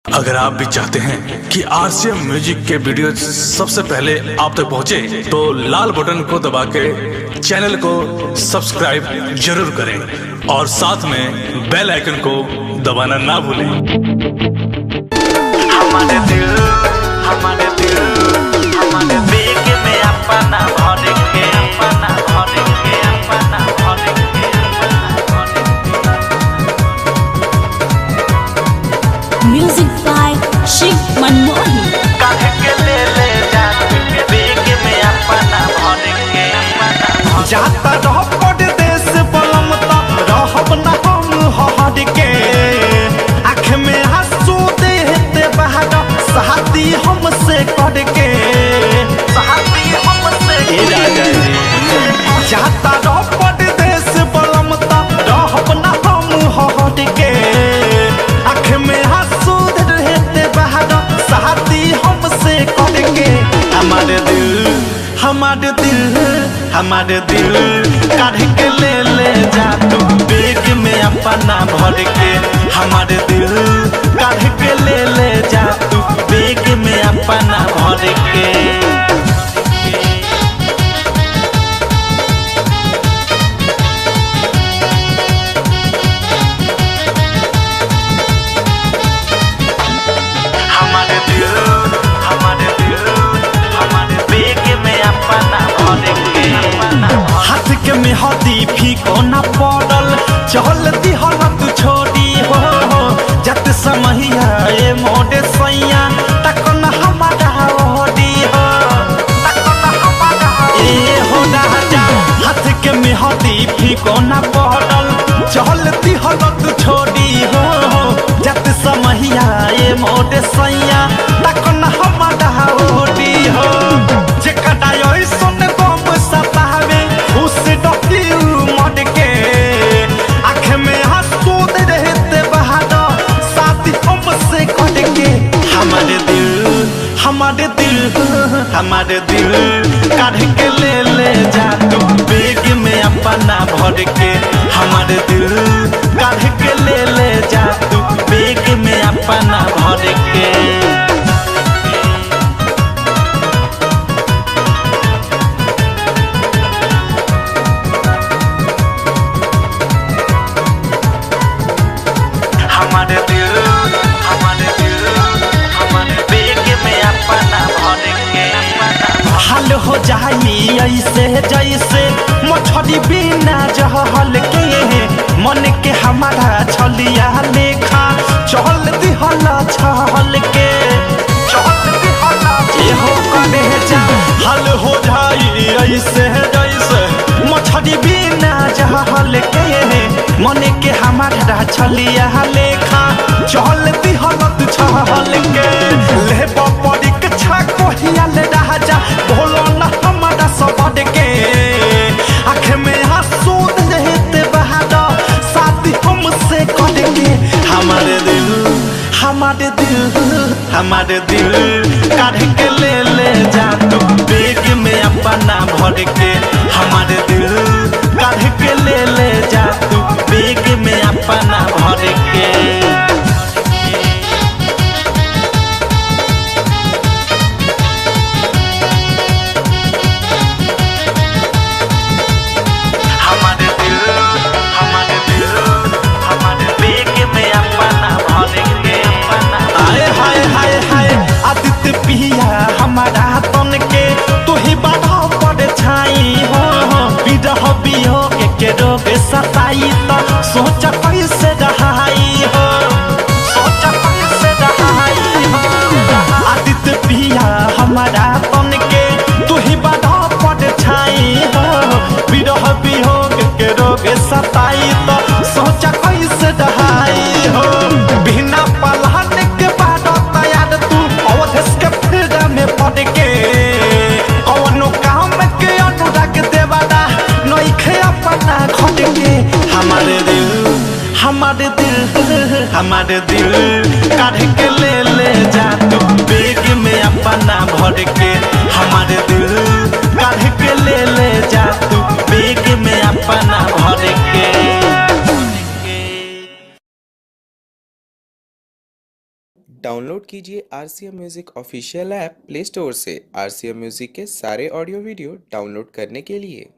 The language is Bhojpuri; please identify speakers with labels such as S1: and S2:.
S1: अगर आप भी चाहते हैं कि आरसीएम म्यूजिक के वीडियो सबसे पहले आप तक पहुंचे, तो लाल बटन को दबा के चैनल को सब्सक्राइब जरूर करें और साथ में बेल आइकन को दबाना ना भूलें।
S2: हमारे दिल बेग में अपना भर के
S3: Music by Shiv Manmohan.
S2: काहे के ले जा बेग में अपना भर के
S4: जाता रह परदेस बलमता रहब न हम हर के आँख में आंसू देते बहार साथी हमसे कर के जाता रह परदेस बलमता रहब न हम हर के आँख में आंसू देते बहार साथी हमसे कर के हमारे दिल काढ़ के ले जा तू बेग में अपना भर के। हमारे दिल काढ़ के ले जा तू बेग में अपना भर के। हाथ के में हदी फीको न पड़ल चल दिहल तू छोड़ी हो जत समहिया ए मोडे सैया तक न हमारा ओडी हो ए हो राजा। हाथ के में हदी फीको न पड़ल चल दिहल तू छोड़ी हो जत समहिया ए मोडे सैया तक न हमारा ओडी हो जेकटा ओइ सुन गम सतावे उस डॉक्टर मड के आँख में आंसू रहते बहाना साथी हमसे कट के। हमारे दिल काढ़ के ले जा तू बेग में अपना भर के। हमारे दिल काढ़ के ले जा तू बेग में अपना भर के। हमारे दिल बेग में अपना भर के। हाल हो जाई ऐसे जैसे मछली बिना जहल के मन के हमारा छलिया लेखा चल दिहल छहल के हो करे जा। हाल हो जाई ऐसे जैसे मछली बिना जहल के मन के हमारा छलिया लेखा चल दिहल छहल के। ले परीक्षा कोहिया ले राजा बोलो न हमारा सबड के आँख में आंसू रहते बहाना साथी हमसे कर के। हमारे दिल काढ़ के ले जा तू बेग में अपना भर के। हमारे दिल काढ़ के ले जा तू बेग में अपना भर के। हमारा तन के तू ही बाधा पड़ छाई हो विरह वियोग के रोग सताई तो सोच कैसे रहाई हो आदित्य पिया हमारा तन के तू ही बाधा पड़ छाई हो विरह वियोग के रोग सताई तो सोच कैसे रहाई हो। बिना पलहन के बाद तैयार तू अवधेश के फिर में पड़ के कौनो काम के अनुराग देवादा नइखे अपना खट के। हमारे दिल काढ़ के ले जा तू बेग में अपना भर के। हमारे दिल काढ़ के ले जा तू बेग में अपना भर के।
S5: डाउनलोड कीजिए RCM music official app play store से RCM म्यूजिक के सारे ऑडियो वीडियो डाउनलोड करने के लिए।